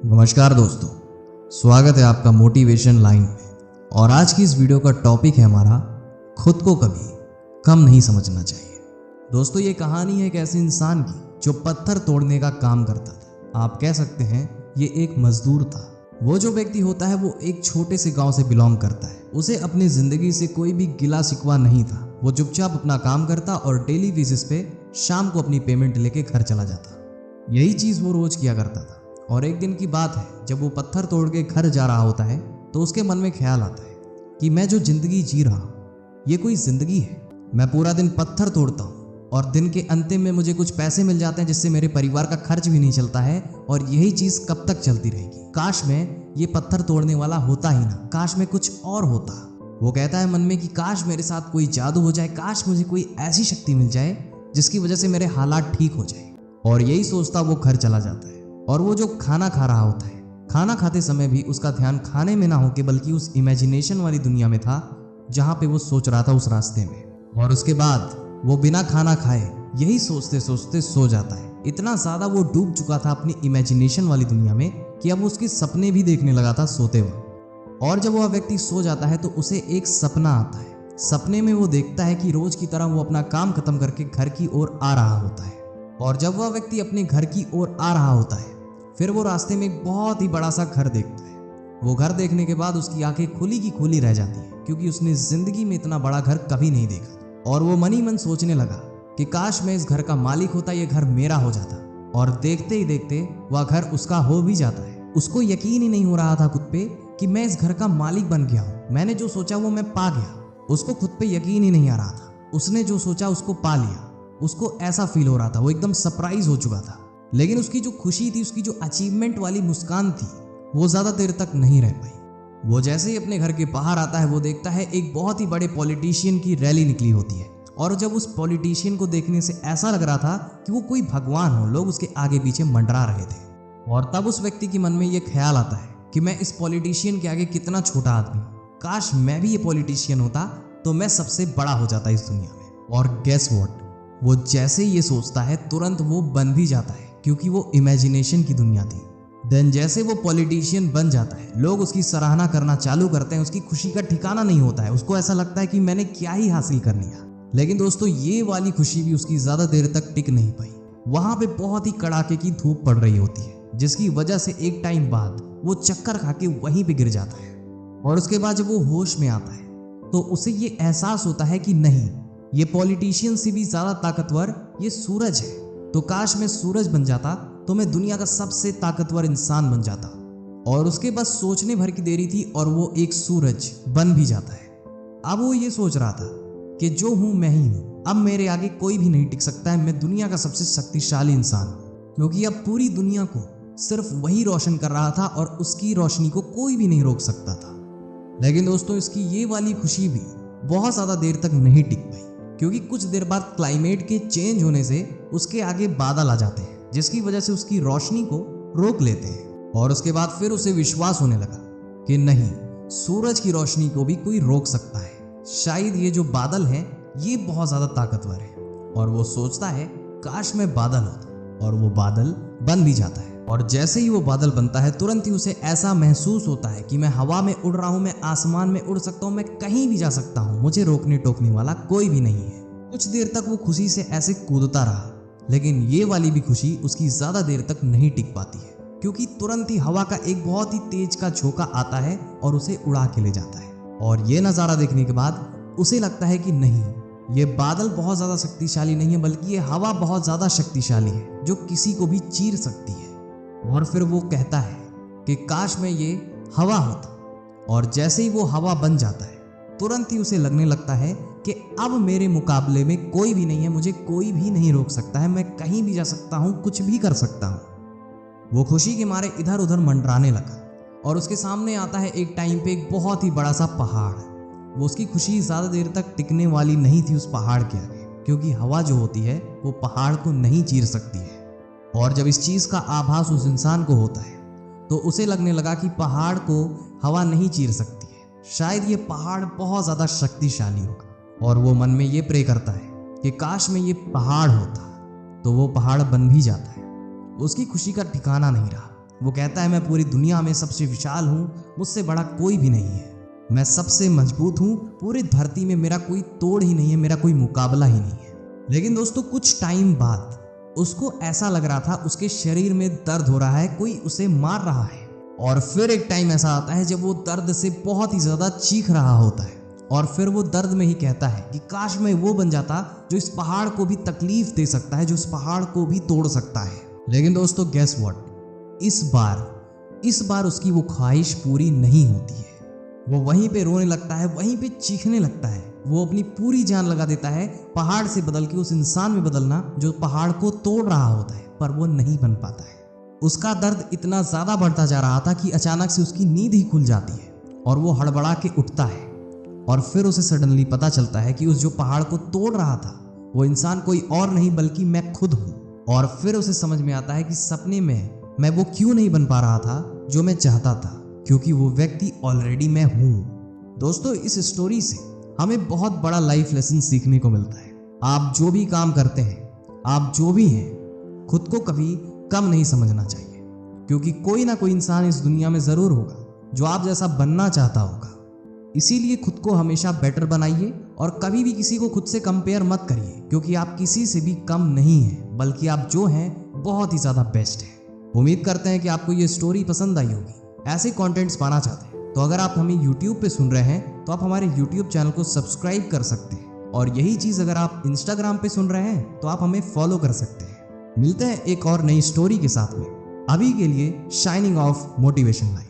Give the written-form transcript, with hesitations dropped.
नमस्कार दोस्तों, स्वागत है आपका मोटिवेशन लाइन में। और आज की इस वीडियो का टॉपिक है हमारा खुद को कभी कम नहीं समझना चाहिए। दोस्तों, ये कहानी है एक ऐसे इंसान की जो पत्थर तोड़ने का काम करता था। आप कह सकते हैं ये एक मजदूर था। वो जो व्यक्ति होता है वो एक छोटे से गांव से बिलोंग करता है। उसे अपनी जिंदगी से कोई भी गिला शिकवा नहीं था। वो चुपचाप अपना काम करता और डेली बेसिस पे शाम को अपनी पेमेंट लेके घर चला जाता। यही चीज वो रोज किया करता था। और एक दिन की बात है, जब वो पत्थर तोड़ के घर जा रहा होता है तो उसके मन में ख्याल आता है कि मैं जो जिंदगी जी रहा हूँ ये कोई जिंदगी है? मैं पूरा दिन पत्थर तोड़ता हूँ और दिन के अंतिम में मुझे कुछ पैसे मिल जाते हैं जिससे मेरे परिवार का खर्च भी नहीं चलता है, और यही चीज कब तक चलती रहेगी? काश मैं ये पत्थर तोड़ने वाला होता ही ना, काश मैं कुछ और होता। वो कहता है मन में कि काश मेरे साथ कोई जादू हो जाए, काश मुझे कोई ऐसी शक्ति मिल जाए जिसकी वजह से मेरे हालात ठीक हो जाए। और यही सोचता वो घर चला जाता है। और वो जो खाना खा रहा होता है, खाना खाते समय भी उसका ध्यान खाने में ना होके बल्कि उस इमेजिनेशन वाली दुनिया में था जहाँ पे वो सोच रहा था उस रास्ते में। और उसके बाद वो बिना खाना खाए यही सोचते सोचते सो जाता है। इतना ज्यादा वो डूब चुका था अपनी इमेजिनेशन वाली दुनिया में कि अब उसके सपने भी देखने लगा था सोते हुए। और जब वह व्यक्ति सो जाता है तो उसे एक सपना आता है। सपने में वो देखता है कि रोज की तरह वो अपना काम खत्म करके घर की ओर आ रहा होता है। और जब वह व्यक्ति अपने घर की ओर आ रहा होता है फिर वो रास्ते में एक बहुत ही बड़ा सा घर देखता है। वो घर देखने के बाद उसकी आंखें खुली की खुली रह जाती हैं, क्योंकि उसने जिंदगी में इतना बड़ा घर कभी नहीं देखा। और वो मन ही मन सोचने लगा कि काश मैं इस घर का मालिक होता, ये घर मेरा हो जाता। और देखते ही देखते वह घर उसका हो भी जाता है। उसको यकीन ही नहीं हो रहा था खुद पे कि मैं इस घर का मालिक बन गया हूँ। मैंने जो सोचा वो मैं पा गया। उसको खुद पे यकीन ही नहीं आ रहा था। उसने जो सोचा उसको पा लिया। उसको ऐसा फील हो रहा था, वो एकदम सरप्राइज हो चुका था। लेकिन उसकी जो खुशी थी, उसकी जो अचीवमेंट वाली मुस्कान थी, वो ज्यादा देर तक नहीं रह पाई। वो जैसे ही अपने घर के बाहर आता है वो देखता है एक बहुत ही बड़े पॉलिटिशियन की रैली निकली होती है। और जब उस पॉलिटिशियन को देखने से ऐसा लग रहा था कि वो कोई भगवान हो, लोग उसके आगे पीछे मंडरा रहे थे। और तब उस व्यक्ति के मन में ये ख्याल आता है कि मैं इस पॉलिटिशियन के आगे कितना छोटा आदमी हूँ। काश मैं भी ये पॉलिटिशियन होता तो मैं सबसे बड़ा हो जाता इस दुनिया में। और गेस व्हाट, वो जैसे ही ये सोचता है तुरंत वो बन भी जाता है, क्योंकि वो इमेजिनेशन की दुनिया थी। देन जैसे वो पॉलिटिशियन बन जाता है लोग उसकी सराहना करना चालू करते हैं। उसकी खुशी का ठिकाना नहीं होता है। उसको ऐसा लगता है कि मैंने क्या ही हासिल कर लिया। लेकिन दोस्तों, ये वाली खुशी भी उसकी ज्यादा देर तक टिक नहीं पाई। वहां पे बहुत ही कड़ाके की धूप पड़ रही होती है, जिसकी वजह से एक टाइम बाद वो चक्कर खा के वहीं पे गिर जाता है। और उसके बाद जब वो होश में आता है तो उसे ये एहसास होता है कि नहीं, ये पॉलिटिशियन से भी ज्यादा ताकतवर ये सूरज है। तो काश मैं सूरज बन जाता तो मैं दुनिया का सबसे ताकतवर इंसान बन जाता। और उसके बस सोचने भर की देरी थी और वो एक सूरज बन भी जाता है। अब वो ये सोच रहा था कि जो हूं मैं ही हूं, अब मेरे आगे कोई भी नहीं टिक सकता है। मैं दुनिया का सबसे शक्तिशाली इंसान हूं, क्योंकि अब पूरी दुनिया को सिर्फ वही रोशन कर रहा था और उसकी रोशनी को कोई भी नहीं रोक सकता था। लेकिन दोस्तों, इसकी ये वाली खुशी भी बहुत ज्यादा देर तक नहीं टिक पाई, क्योंकि कुछ देर बाद क्लाइमेट के चेंज होने से उसके आगे बादल आ जाते हैं, जिसकी वजह से उसकी रोशनी को रोक लेते हैं। और उसके बाद फिर उसे विश्वास होने लगा कि नहीं, सूरज की रोशनी को भी कोई रोक सकता है। शायद ये जो बादल हैं ये बहुत ज्यादा ताकतवर है। और वो सोचता है काश मैं बादल होता, और वो बादल बन भी जाता है। और जैसे ही वो बादल बनता है तुरंत ही उसे ऐसा महसूस होता है कि मैं हवा में उड़ रहा हूँ, मैं आसमान में उड़ सकता हूँ, मैं कहीं भी जा सकता हूँ, मुझे रोकने टोकने वाला कोई भी नहीं है। कुछ देर तक वो खुशी से ऐसे कूदता रहा, लेकिन ये वाली भी खुशी उसकी ज्यादा देर तक नहीं टिक पाती है, क्योंकि तुरंत ही हवा का एक बहुत ही तेज का झोंका आता है और उसे उड़ा के ले जाता है। और ये नजारा देखने के बाद उसे लगता है कि नहीं, ये बादल बहुत ज्यादा शक्तिशाली नहीं है, बल्कि ये हवा बहुत ज्यादा शक्तिशाली है जो किसी को भी चीर सकती है। और फिर वो कहता है कि काश मैं ये हवा होता। और जैसे ही वो हवा बन जाता है तुरंत ही उसे लगने लगता है कि अब मेरे मुकाबले में कोई भी नहीं है, मुझे कोई भी नहीं रोक सकता है, मैं कहीं भी जा सकता हूँ, कुछ भी कर सकता हूँ। वो खुशी के मारे इधर उधर मंडराने लगा और उसके सामने आता है एक टाइम पे एक बहुत ही बड़ा सा पहाड़। वो उसकी खुशी ज्यादा देर तक टिकने वाली नहीं थी उस पहाड़ के आगे, क्योंकि हवा जो होती है वो पहाड़ को नहीं चीर सकती है। और जब इस चीज का आभास उस इंसान को होता है तो उसे लगने लगा कि पहाड़ को हवा नहीं चीर सकती है, शायद ये पहाड़ बहुत ज्यादा शक्तिशाली होगा। और वो मन में ये प्रे करता है कि काश मैं ये पहाड़ होता। तो वो पहाड़ बन भी जाता है। उसकी खुशी का ठिकाना नहीं रहा। वो कहता है मैं पूरी दुनिया में सबसे विशाल हूँ, मुझसे बड़ा कोई भी नहीं है, मैं सबसे मजबूत हूँ, पूरी धरती में मेरा कोई तोड़ ही नहीं है, मेरा कोई मुकाबला ही नहीं है। लेकिन दोस्तों कुछ टाइम बाद उसको ऐसा लग रहा था उसके शरीर में दर्द हो रहा है, कोई उसे मार रहा है। और फिर एक टाइम ऐसा आता है जब वो दर्द से बहुत ही ज्यादा चीख रहा होता है और फिर वो दर्द में ही कहता है कि काश मैं वो बन जाता जो इस पहाड़ को भी तकलीफ दे सकता है, जो इस पहाड़ को भी तोड़ सकता है। लेकिन दोस्तों गेस व्हाट, इस बार उसकी वो ख्वाहिश पूरी नहीं होती है। वो वहीं पे रोने लगता है, वहीं पे चीखने लगता है, वो अपनी पूरी जान लगा देता है पहाड़ से बदल के उस इंसान में बदलना जो पहाड़ को तोड़ रहा होता है, पर वो नहीं बन पाता है। उसका दर्द इतना ज्यादा बढ़ता जा रहा था कि अचानक से उसकी नींद ही खुल जाती है और वो हड़बड़ा के उठता है और फिर उसे सडनली पता चलता है कि उस जो पहाड़ को तोड़ रहा था वो इंसान कोई और नहीं बल्कि मैं खुद हूँ। और फिर उसे समझ में आता है कि सपने में मैं वो क्यों नहीं बन पा रहा था जो मैं चाहता था, क्योंकि वो व्यक्ति ऑलरेडी मैं हूँ। दोस्तों इस स्टोरी से हमें बहुत बड़ा लाइफ लेसन सीखने को मिलता है। आप जो भी काम करते हैं, आप जो भी हैं, खुद को कभी कम नहीं समझना चाहिए, क्योंकि कोई ना कोई इंसान इस दुनिया में जरूर होगा जो आप जैसा बनना चाहता होगा। इसीलिए खुद को हमेशा बेटर बनाइए और कभी भी किसी को खुद से कंपेयर मत करिए, क्योंकि आप किसी से भी कम नहीं हैं, बल्कि आप जो हैं बहुत ही ज्यादा बेस्ट हैं। उम्मीद करते हैं कि आपको ये स्टोरी पसंद आई होगी। ऐसे कंटेंट्स पाना चाहते हैं तो अगर आप हमें YouTube पे सुन रहे हैं तो आप हमारे YouTube चैनल को सब्सक्राइब कर सकते हैं, और यही चीज अगर आप Instagram पे सुन रहे हैं तो आप हमें फॉलो कर सकते हैं। मिलते हैं एक और नई स्टोरी के साथ में। अभी के लिए शाइनिंग ऑफ मोटिवेशन लाइन।